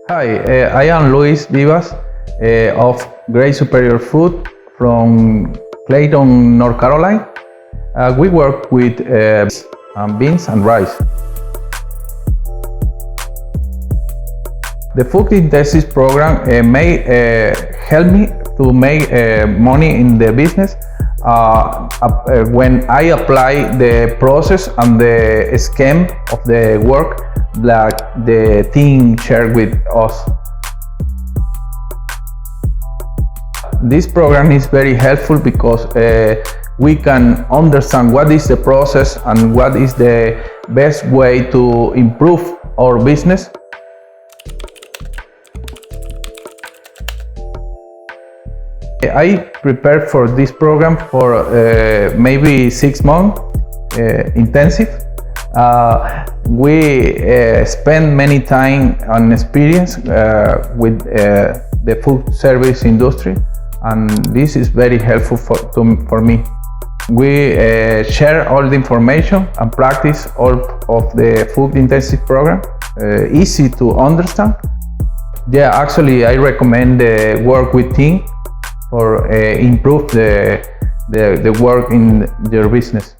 Hi, I am Luis Vivas of Great Superior Food from Clayton, North Carolina. We work with beans and rice. The food intensive program may help me to make money in the business when I apply the process and the scheme of the work that the team shared with us. This program is very helpful because we can understand what is the process and what is the best way to improve our business. I prepared for this program for maybe 6 months intensive. We spend many time on experience with the food service industry, and this is very helpful for me. We share all the information and practice all of the food intensive program, easy to understand. Yeah, actually I recommend the work with team for improve the work in your business.